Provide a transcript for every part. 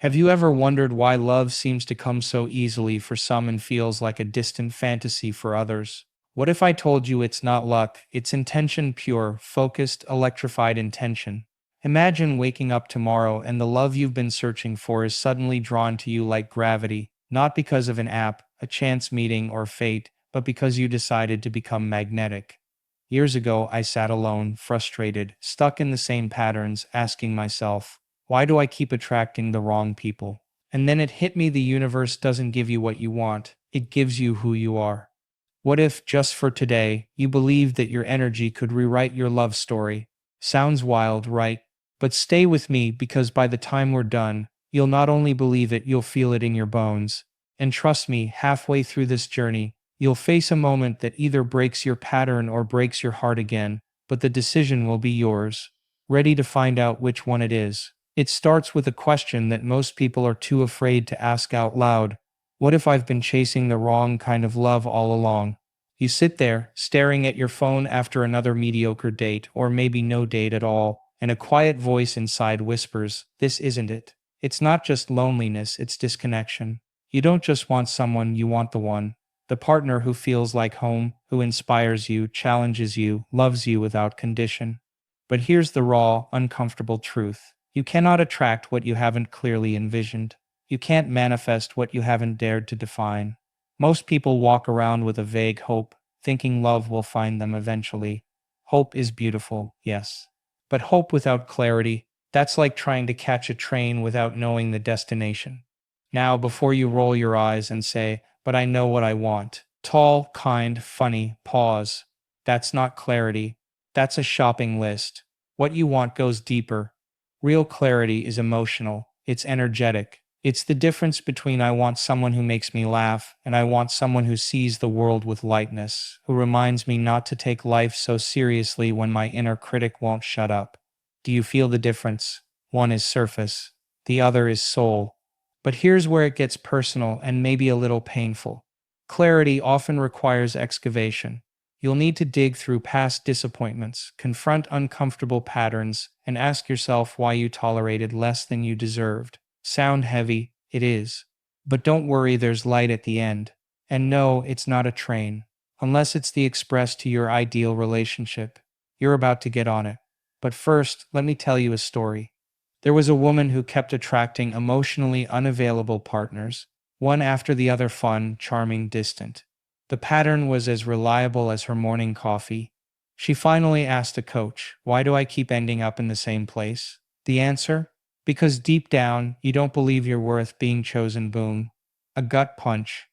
Have you ever wondered why love seems to come so easily for some and feels like a distant fantasy for others? What if I told you it's not luck, it's intention, pure, focused, electrified intention? Imagine waking up tomorrow and the love you've been searching for is suddenly drawn to you like gravity, not because of an app, a chance meeting, or fate, but because you decided to become magnetic. Years ago, I sat alone, frustrated, stuck in the same patterns, asking myself, why do I keep attracting the wrong people? And then it hit me, the universe doesn't give you what you want, it gives you who you are. What if, just for today, you believed that your energy could rewrite your love story? Sounds wild, right? But stay with me, because by the time we're done, you'll not only believe it, you'll feel it in your bones. And trust me, halfway through this journey, you'll face a moment that either breaks your pattern or breaks your heart again, but the decision will be yours. Ready to find out which one it is? It starts with a question that most people are too afraid to ask out loud. What if I've been chasing the wrong kind of love all along? You sit there, staring at your phone after another mediocre date, or maybe no date at all, and a quiet voice inside whispers, "This isn't it." It's not just loneliness, it's disconnection. You don't just want someone, you want the one. The partner who feels like home, who inspires you, challenges you, loves you without condition. But here's the raw, uncomfortable truth. You cannot attract what you haven't clearly envisioned. You can't manifest what you haven't dared to define. Most people walk around with a vague hope, thinking love will find them eventually. Hope is beautiful, yes. But hope without clarity, that's like trying to catch a train without knowing the destination. Now, before you roll your eyes and say, "But I know what I want." Tall, kind, funny, pause. That's not clarity. That's a shopping list. What you want goes deeper. Real clarity is emotional. It's energetic. It's the difference between I want someone who makes me laugh and I want someone who sees the world with lightness, who reminds me not to take life so seriously when my inner critic won't shut up. Do you feel the difference? One is surface, the other is soul. But here's where it gets personal and maybe a little painful. Clarity often requires excavation. You'll need to dig through past disappointments, confront uncomfortable patterns, and ask yourself why you tolerated less than you deserved. Sound heavy? It is. But don't worry, there's light at the end. And no, it's not a train. Unless it's the express to your ideal relationship. You're about to get on it. But first, let me tell you a story. There was a woman who kept attracting emotionally unavailable partners, one after the other, fun, charming, distant. The pattern was as reliable as her morning coffee. She finally asked a coach, "Why do I keep ending up in the same place?" The answer? Because deep down, you don't believe you're worth being chosen. Boom. A gut punch.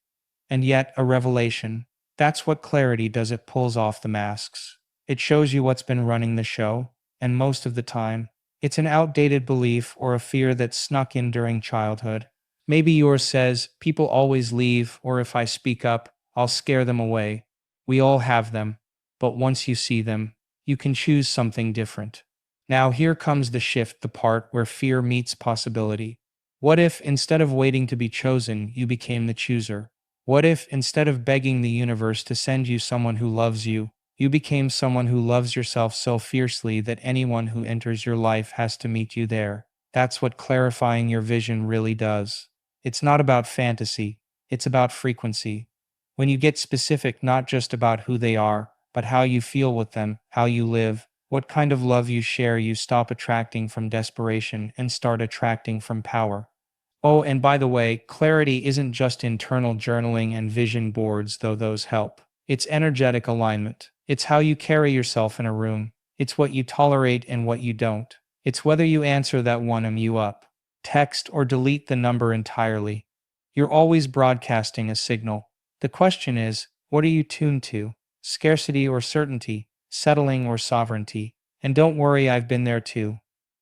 And yet, a revelation. That's what clarity does, it pulls off the masks. It shows you what's been running the show, and most of the time, it's an outdated belief or a fear that snuck in during childhood. Maybe yours says, "People always leave," or "If I speak up, I'll scare them away." We all have them, but once you see them, you can choose something different. Now here comes the shift, the part where fear meets possibility. What if, instead of waiting to be chosen, you became the chooser? What if, instead of begging the universe to send you someone who loves you, you became someone who loves yourself so fiercely that anyone who enters your life has to meet you there? That's what clarifying your vision really does. It's not about fantasy, it's about frequency. When you get specific, not just about who they are, but how you feel with them, how you live, what kind of love you share, you stop attracting from desperation and start attracting from power. Oh, and by the way, clarity isn't just internal journaling and vision boards, though those help. It's energetic alignment. It's how you carry yourself in a room. It's what you tolerate and what you don't. It's whether you answer that one you up, text, or delete the number entirely. You're always broadcasting a signal. The question is, what are you tuned to? Scarcity or certainty? Settling or sovereignty? And don't worry, I've been there too.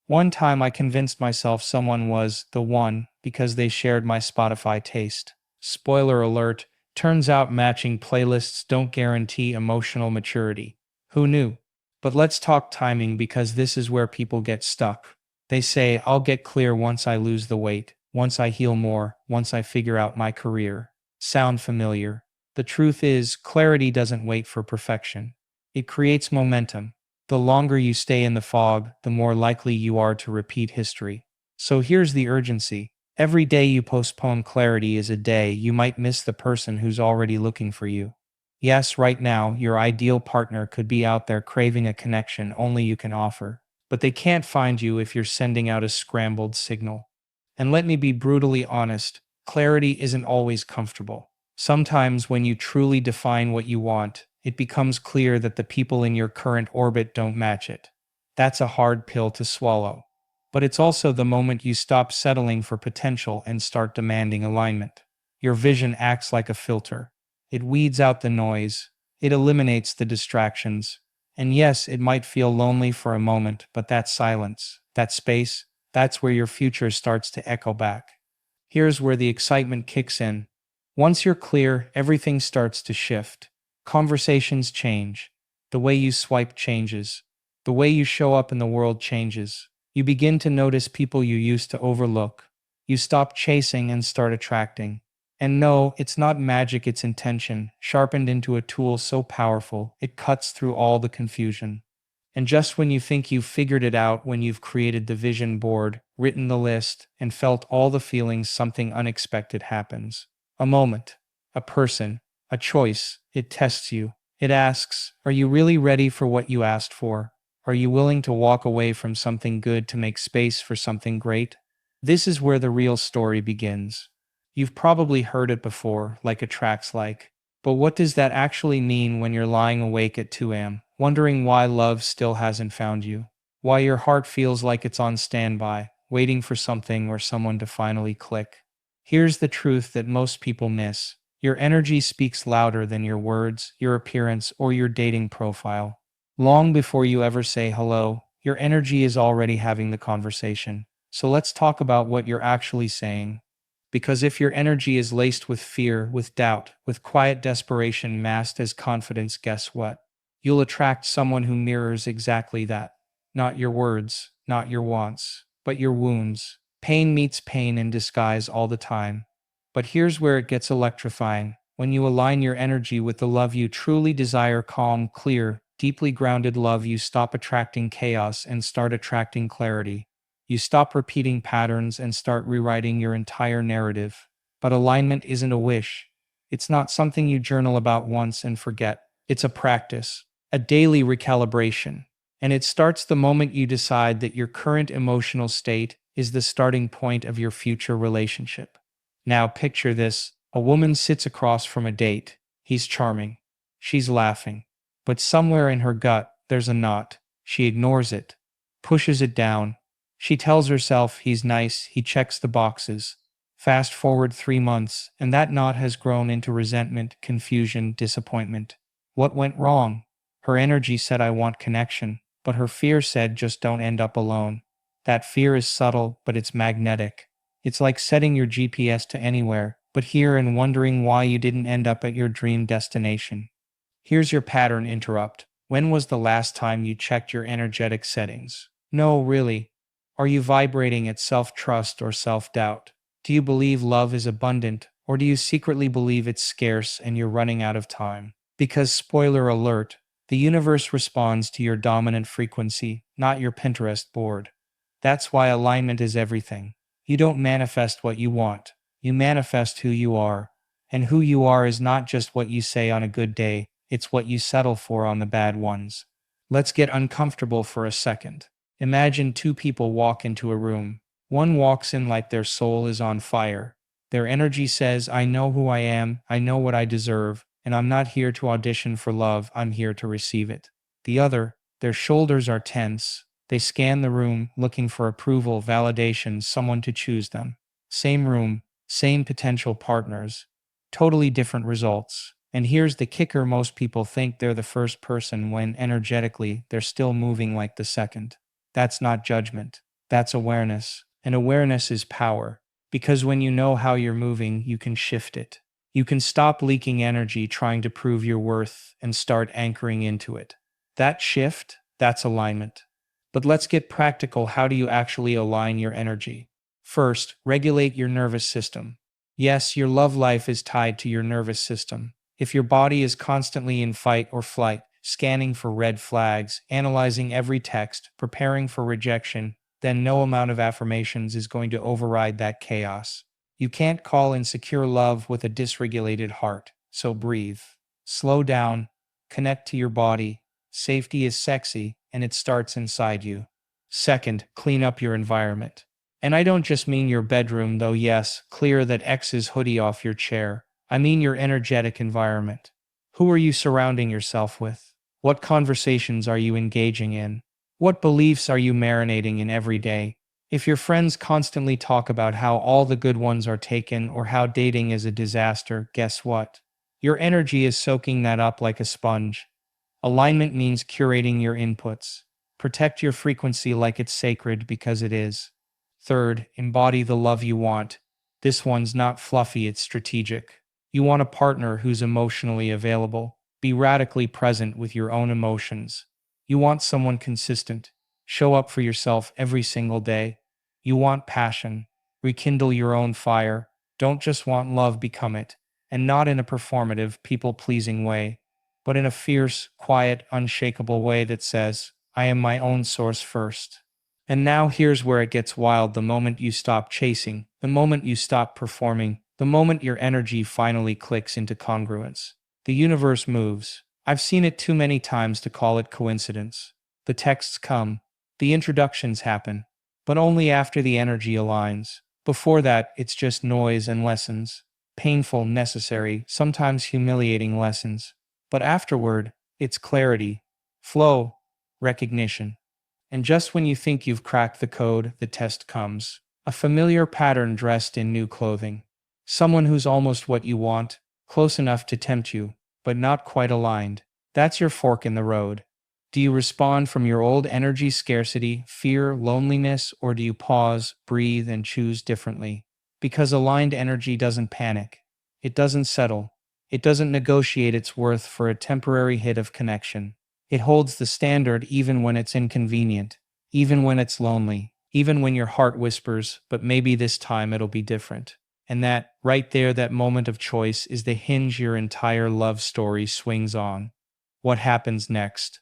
One time I convinced myself someone was the one because they shared my Spotify taste. Spoiler alert, turns out matching playlists don't guarantee emotional maturity. Who knew? But let's talk timing, because this is where people get stuck. They say, "I'll get clear once I lose the weight, once I heal more, once I figure out my career." Sound familiar? The truth is, clarity doesn't wait for perfection. It creates momentum. The longer you stay in the fog, the more likely you are to repeat history. So here's the urgency. Every day you postpone clarity is a day you might miss the person who's already looking for you. Yes, right now, your ideal partner could be out there craving a connection only you can offer, but they can't find you if you're sending out a scrambled signal. And let me be brutally honest, clarity isn't always comfortable. Sometimes, when you truly define what you want, it becomes clear that the people in your current orbit don't match it. That's a hard pill to swallow. But it's also the moment you stop settling for potential and start demanding alignment. Your vision acts like a filter. It weeds out the noise, it eliminates the distractions. And yes, it might feel lonely for a moment, but that silence, that space, that's where your future starts to echo back. Here's where the excitement kicks in. Once you're clear, everything starts to shift. Conversations change. The way you swipe changes. The way you show up in the world changes. You begin to notice people you used to overlook. You stop chasing and start attracting. And no, it's not magic, it's intention, sharpened into a tool so powerful, it cuts through all the confusion. And just when you think you've figured it out, when you've created the vision board, written the list, and felt all the feelings, something unexpected happens. A moment, a person, a choice. It tests you. It asks, are you really ready for what you asked for? Are you willing to walk away from something good to make space for something great? This is where the real story begins. You've probably heard it before, like attracts like. But what does that actually mean when you're lying awake at 2 a.m., wondering why love still hasn't found you? Why your heart feels like it's on standby, waiting for something or someone to finally click? Here's the truth that most people miss. Your energy speaks louder than your words, your appearance, or your dating profile. Long before you ever say hello, your energy is already having the conversation. So let's talk about what you're actually saying. Because if your energy is laced with fear, with doubt, with quiet desperation masked as confidence, guess what? You'll attract someone who mirrors exactly that. Not your words, not your wants, but your wounds. Pain meets pain in disguise all the time. But here's where it gets electrifying. When you align your energy with the love you truly desire, calm, clear, deeply grounded love, you stop attracting chaos and start attracting clarity. You stop repeating patterns and start rewriting your entire narrative. But alignment isn't a wish. It's not something you journal about once and forget. It's a practice, a daily recalibration. And it starts the moment you decide that your current emotional state is the starting point of your future relationship. Now picture this. A woman sits across from a date. He's charming. She's laughing. But somewhere in her gut, there's a knot. She ignores it, pushes it down. She tells herself he's nice, he checks the boxes. Fast forward 3 months, and that knot has grown into resentment, confusion, disappointment. What went wrong? Her energy said, I want connection, but her fear said, just don't end up alone. That fear is subtle, but it's magnetic. It's like setting your GPS to anywhere, but here and wondering why you didn't end up at your dream destination. Here's your pattern interrupt. When was the last time you checked your energetic settings? No, really. Are you vibrating at self-trust or self-doubt? Do you believe love is abundant, or do you secretly believe it's scarce and you're running out of time? Because, spoiler alert, the universe responds to your dominant frequency, not your Pinterest board. That's why alignment is everything. You don't manifest what you want. You manifest who you are. And who you are is not just what you say on a good day, it's what you settle for on the bad ones. Let's get uncomfortable for a second. Imagine two people walk into a room. One walks in like their soul is on fire. Their energy says, I know who I am, I know what I deserve, and I'm not here to audition for love, I'm here to receive it. The other, their shoulders are tense. They scan the room, looking for approval, validation, someone to choose them. Same room, same potential partners. Totally different results. And here's the kicker, most people think they're the first person when energetically they're still moving like the second. That's not judgment. That's awareness. And awareness is power. Because when you know how you're moving, you can shift it. You can stop leaking energy trying to prove your worth and start anchoring into it. That shift, that's alignment. But let's get practical. How do you actually align your energy? First, regulate your nervous system. Yes, your love life is tied to your nervous system. If your body is constantly in fight or flight, scanning for red flags, analyzing every text, preparing for rejection, then no amount of affirmations is going to override that chaos. You can't call in secure love with a dysregulated heart, so breathe. Slow down, connect to your body. Safety is sexy, and it starts inside you. Second, clean up your environment. And I don't just mean your bedroom, though, yes, clear that X's hoodie off your chair. I mean your energetic environment. Who are you surrounding yourself with? What conversations are you engaging in? What beliefs are you marinating in every day? If your friends constantly talk about how all the good ones are taken or how dating is a disaster, guess what? Your energy is soaking that up like a sponge. Alignment means curating your inputs. Protect your frequency like it's sacred because it is. Third, embody the love you want. This one's not fluffy, it's strategic. You want a partner who's emotionally available. Be radically present with your own emotions. You want someone consistent. Show up for yourself every single day. You want passion. Rekindle your own fire. Don't just want love, become it. And not in a performative, people-pleasing way, but in a fierce, quiet, unshakable way that says, I am my own source first. And now here's where it gets wild: the moment you stop chasing, the moment you stop performing, the moment your energy finally clicks into congruence. The universe moves. I've seen it too many times to call it coincidence. The texts come, the introductions happen, but only after the energy aligns. Before that, it's just noise and lessons. Painful, necessary, sometimes humiliating lessons. But afterward, it's clarity, flow, recognition. And just when you think you've cracked the code, the test comes. A familiar pattern dressed in new clothing. Someone who's almost what you want, close enough to tempt you, but not quite aligned. That's your fork in the road. Do you respond from your old energy, scarcity, fear, loneliness, or do you pause, breathe, and choose differently? Because aligned energy doesn't panic. It doesn't settle. It doesn't negotiate its worth for a temporary hit of connection. It holds the standard even when it's inconvenient, even when it's lonely, even when your heart whispers, but maybe this time it'll be different. And that, right there, that moment of choice is the hinge your entire love story swings on. What happens next?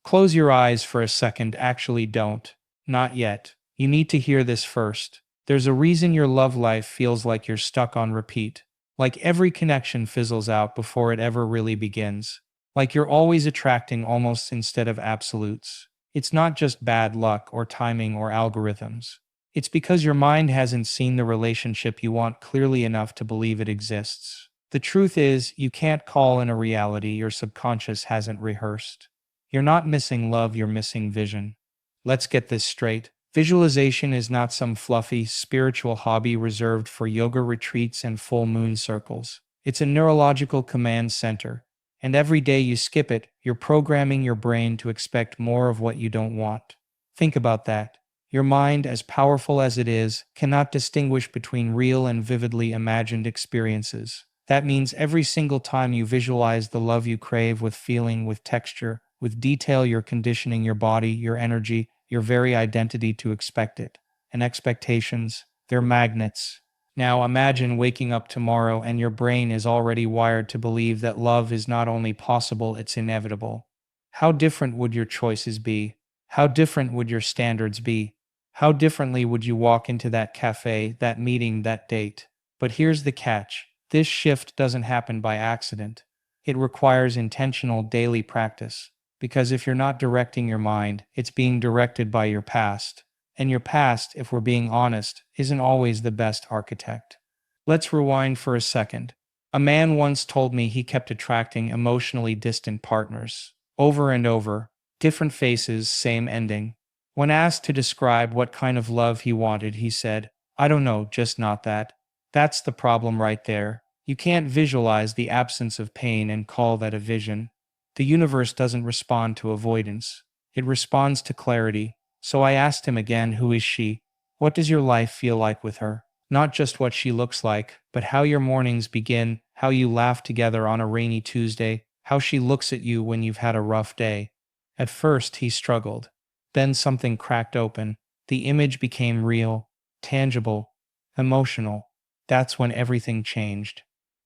Close your eyes for a second. Actually, don't. Not yet. You need to hear this first. There's a reason your love life feels like you're stuck on repeat. Like every connection fizzles out before it ever really begins. Like you're always attracting almost instead of absolutes. It's not just bad luck or timing or algorithms. It's because your mind hasn't seen the relationship you want clearly enough to believe it exists. The truth is, you can't call in a reality your subconscious hasn't rehearsed. You're not missing love, you're missing vision. Let's get this straight. Visualization is not some fluffy, spiritual hobby reserved for yoga retreats and full moon circles. It's a neurological command center. And every day you skip it, you're programming your brain to expect more of what you don't want. Think about that. Your mind, as powerful as it is, cannot distinguish between real and vividly imagined experiences. That means every single time you visualize the love you crave with feeling, with texture, with detail, you're conditioning your body, your energy, your very identity to expect it. And expectations, they're magnets. Now imagine waking up tomorrow and your brain is already wired to believe that love is not only possible, it's inevitable. How different would your choices be? How different would your standards be? How differently would you walk into that cafe, that meeting, that date? But here's the catch. This shift doesn't happen by accident. It requires intentional daily practice. Because if you're not directing your mind, it's being directed by your past. And your past, if we're being honest, isn't always the best architect. Let's rewind for a second. A man once told me he kept attracting emotionally distant partners. Over and over, different faces, same ending. When asked to describe what kind of love he wanted, he said, I don't know, just not that. That's the problem right there. You can't visualize the absence of pain and call that a vision. The universe doesn't respond to avoidance. It responds to clarity. So I asked him again, who is she? What does your life feel like with her? Not just what she looks like, but how your mornings begin, how you laugh together on a rainy Tuesday, how she looks at you when you've had a rough day. At first, he struggled. Then something cracked open. The image became real, tangible, emotional. That's when everything changed.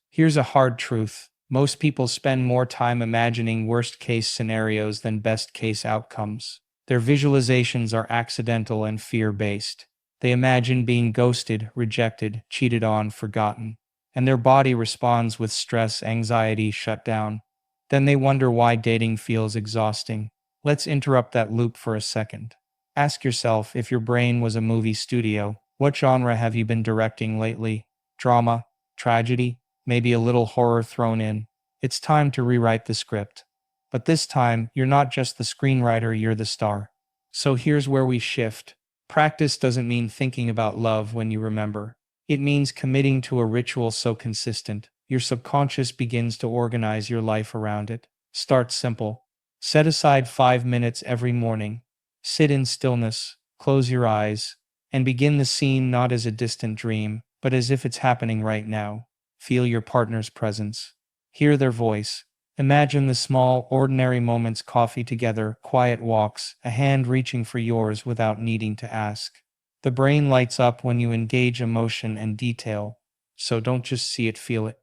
Here's a hard truth. Most people spend more time imagining worst-case scenarios than best-case outcomes. Their visualizations are accidental and fear-based. They imagine being ghosted, rejected, cheated on, forgotten, and their body responds with stress, anxiety, shutdown. Then they wonder why dating feels exhausting. Let's interrupt that loop for a second. Ask yourself, if your brain was a movie studio, what genre have you been directing lately? Drama? Tragedy? Maybe a little horror thrown in? It's time to rewrite the script. But this time, you're not just the screenwriter, you're the star. So here's where we shift. Practice doesn't mean thinking about love when you remember. It means committing to a ritual so consistent, your subconscious begins to organize your life around it. Start simple. Set aside 5 minutes every morning. Sit in stillness, close your eyes, and begin the scene not as a distant dream, but as if it's happening right now. Feel your partner's presence. Hear their voice. Imagine the small, ordinary moments: coffee together, quiet walks, a hand reaching for yours without needing to ask. The brain lights up when you engage emotion and detail, so don't just see it, feel it.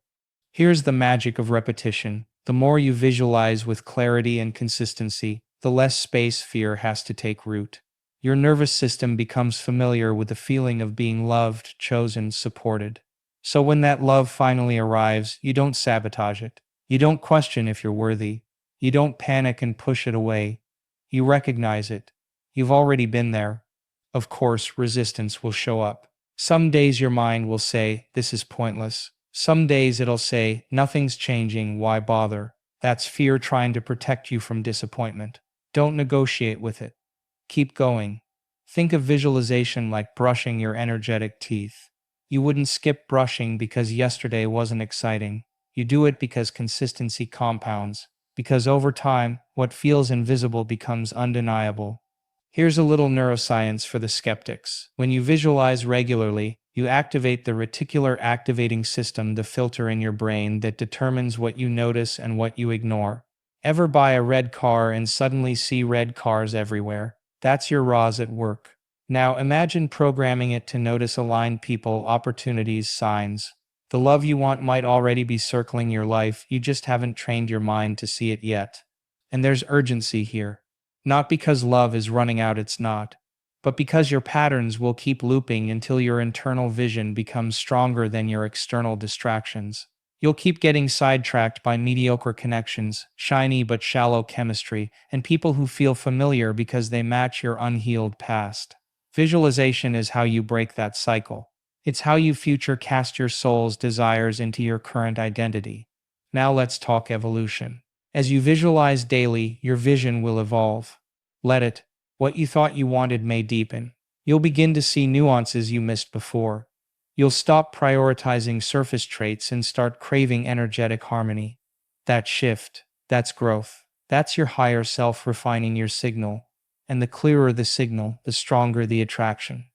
Here's the magic of repetition. The more you visualize with clarity and consistency, the less space fear has to take root. Your nervous system becomes familiar with the feeling of being loved, chosen, supported. So when that love finally arrives, you don't sabotage it. You don't question if you're worthy. You don't panic and push it away. You recognize it. You've already been there. Of course, resistance will show up. Some days your mind will say, this is pointless. Some days it'll say, nothing's changing, why bother? That's fear trying to protect you from disappointment. Don't negotiate with it. Keep going. Think of visualization like brushing your energetic teeth. You wouldn't skip brushing because yesterday wasn't exciting. You do it because consistency compounds, because over time, what feels invisible becomes undeniable. Here's a little neuroscience for the skeptics. When you visualize regularly, you activate the reticular activating system, the filter in your brain that determines what you notice and what you ignore. Ever buy a red car and suddenly see red cars everywhere? That's your RAS at work. Now imagine programming it to notice aligned people, opportunities, signs. The love you want might already be circling your life, you just haven't trained your mind to see it yet. And there's urgency here. Not because love is running out, it's not. But because your patterns will keep looping until your internal vision becomes stronger than your external distractions. You'll keep getting sidetracked by mediocre connections, shiny but shallow chemistry, and people who feel familiar because they match your unhealed past. Visualization is how you break that cycle. It's how you future cast your soul's desires into your current identity. Now let's talk evolution. As you visualize daily, your vision will evolve. Let it. What you thought you wanted may deepen. You'll begin to see nuances you missed before. You'll stop prioritizing surface traits and start craving energetic harmony. That shift, that's growth. That's your higher self refining your signal. And the clearer the signal, the stronger the attraction.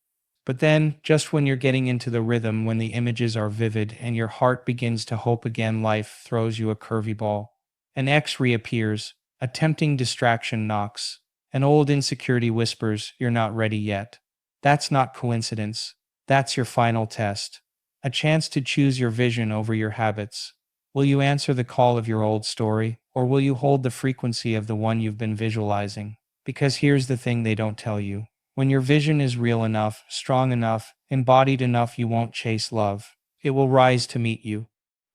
But then, just when you're getting into the rhythm, when the images are vivid and your heart begins to hope again, life throws you a curvy ball. An ex reappears, a tempting distraction knocks, an old insecurity whispers, you're not ready yet. That's not coincidence. That's your final test. A chance to choose your vision over your habits. Will you answer the call of your old story, or will you hold the frequency of the one you've been visualizing? Because here's the thing they don't tell you. When your vision is real enough, strong enough, embodied enough, you won't chase love. It will rise to meet you.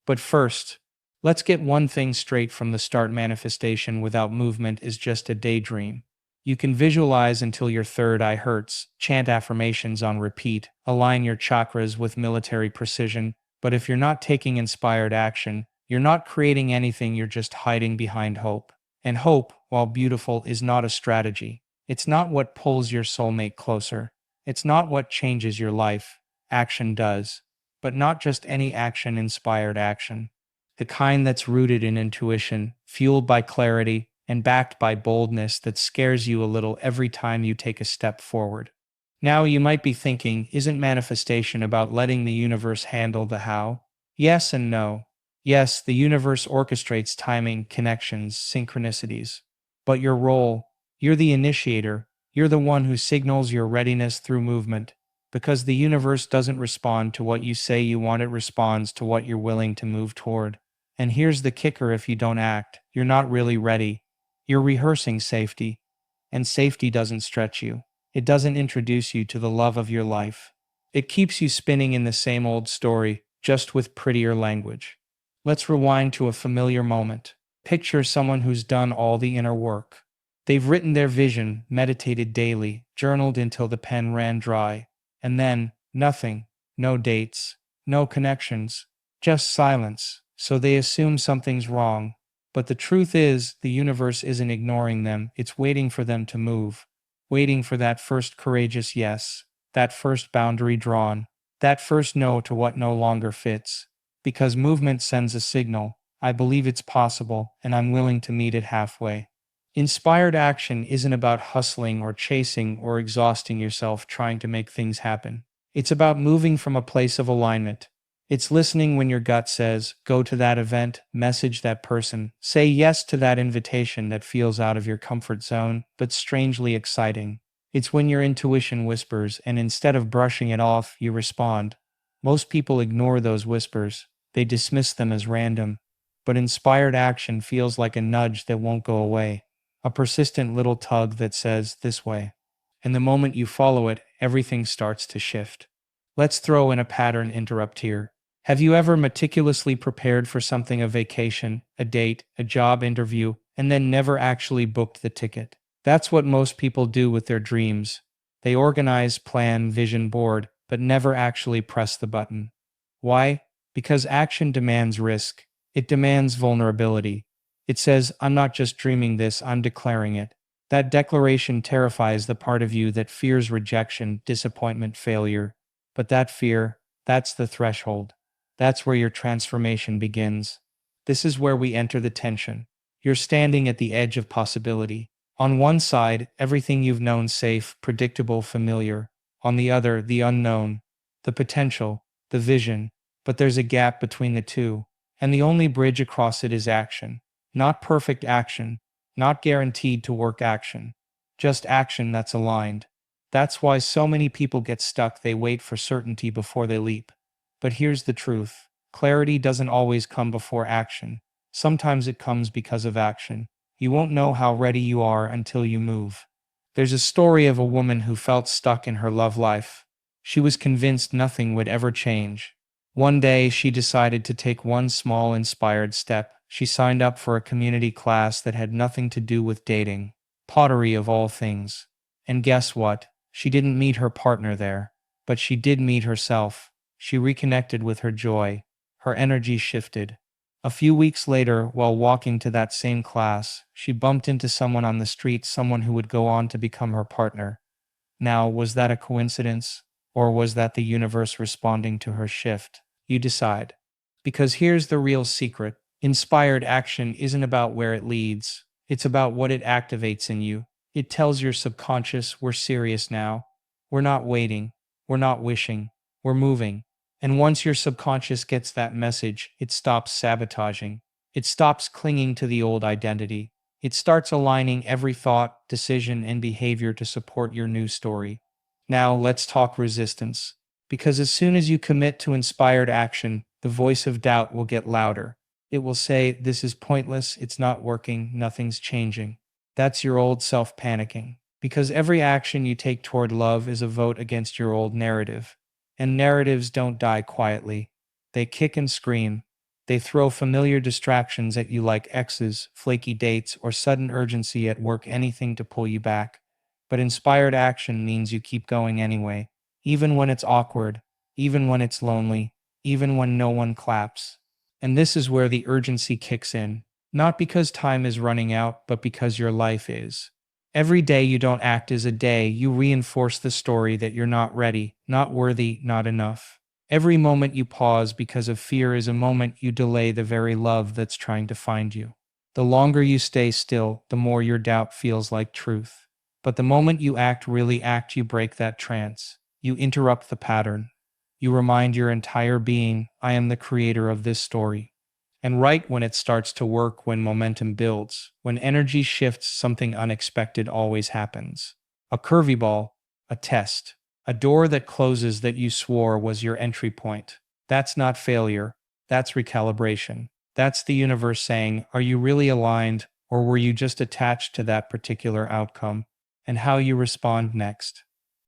But first, let's get one thing straight from the start: manifestation without movement is just a daydream. You can visualize until your third eye hurts, chant affirmations on repeat, align your chakras with military precision, but if you're not taking inspired action, you're not creating anything, you're just hiding behind hope. And hope, while beautiful, is not a strategy. It's not what pulls your soulmate closer. It's not what changes your life. Action does. But not just any action, inspired action. The kind that's rooted in intuition, fueled by clarity, and backed by boldness that scares you a little every time you take a step forward. Now you might be thinking, isn't manifestation about letting the universe handle the how? Yes and no. Yes, the universe orchestrates timing, connections, synchronicities. But your role, you're the initiator, you're the one who signals your readiness through movement. Because the universe doesn't respond to what you say you want, it responds to what you're willing to move toward. And here's the kicker: if you don't act, you're not really ready. You're rehearsing safety. And safety doesn't stretch you. It doesn't introduce you to the love of your life. It keeps you spinning in the same old story, just with prettier language. Let's rewind to a familiar moment. Picture someone who's done all the inner work. They've written their vision, meditated daily, journaled until the pen ran dry. And then, nothing. No dates. No connections. Just silence. So they assume something's wrong. But the truth is, the universe isn't ignoring them, it's waiting for them to move. Waiting for that first courageous yes. That first boundary drawn. That first no to what no longer fits. Because movement sends a signal. I believe it's possible, and I'm willing to meet it halfway. Inspired action isn't about hustling or chasing or exhausting yourself trying to make things happen. It's about moving from a place of alignment. It's listening when your gut says, go to that event, message that person, say yes to that invitation that feels out of your comfort zone, but strangely exciting. It's when your intuition whispers, and instead of brushing it off, you respond. Most people ignore those whispers. They dismiss them as random. But inspired action feels like a nudge that won't go away. A persistent little tug that says, this way. And the moment you follow it, everything starts to shift. Let's throw in a pattern interrupt here. Have you ever meticulously prepared for something, a vacation, a date, a job interview, and then never actually booked the ticket? That's what most people do with their dreams. They organize, plan, vision board, but never actually press the button. Why? Because action demands risk. It demands vulnerability. It says, I'm not just dreaming this, I'm declaring it. That declaration terrifies the part of you that fears rejection, disappointment, failure. But that fear, that's the threshold. That's where your transformation begins. This is where we enter the tension. You're standing at the edge of possibility. On one side, everything you've known safe, predictable, familiar. On the other, the unknown, the potential, the vision. But there's a gap between the two. And the only bridge across it is action. Not perfect action. Not guaranteed to work action. Just action that's aligned. That's why so many people get stuck. They wait for certainty before they leap. But here's the truth. Clarity doesn't always come before action. Sometimes it comes because of action. You won't know how ready you are until you move. There's a story of a woman who felt stuck in her love life. She was convinced nothing would ever change. One day, she decided to take one small inspired step. She signed up for a community class that had nothing to do with dating, pottery of all things. And guess what? She didn't meet her partner there, but she did meet herself. She reconnected with her joy. Her energy shifted. A few weeks later, while walking to that same class, she bumped into someone on the street, someone who would go on to become her partner. Now, was that a coincidence? Or was that the universe responding to her shift? You decide. Because here's the real secret. Inspired action isn't about where it leads. It's about what it activates in you. It tells your subconscious, we're serious now. We're not waiting. We're not wishing. We're moving. And once your subconscious gets that message, it stops sabotaging. It stops clinging to the old identity. It starts aligning every thought, decision, and behavior to support your new story. Now, let's talk resistance. Because as soon as you commit to inspired action, the voice of doubt will get louder. It will say, this is pointless, it's not working, nothing's changing. That's your old self panicking. Because every action you take toward love is a vote against your old narrative. And narratives don't die quietly. They kick and scream. They throw familiar distractions at you like exes, flaky dates, or sudden urgency at work, anything to pull you back. But inspired action means you keep going anyway, even when it's awkward, even when it's lonely, even when no one claps. And this is where the urgency kicks in, not because time is running out, but because your life is. Every day you don't act is a day you reinforce the story that you're not ready, not worthy, not enough. Every moment you pause because of fear is a moment you delay the very love that's trying to find you. The longer you stay still, the more your doubt feels like truth. But the moment you act, really act, you break that trance. You interrupt the pattern. You remind your entire being, I am the creator of this story. And right when it starts to work, when momentum builds, when energy shifts, something unexpected always happens. A curvy ball, a test, a door that closes that you swore was your entry point. That's not failure. That's recalibration. That's the universe saying, are you really aligned, or were you just attached to that particular outcome? and how you respond next.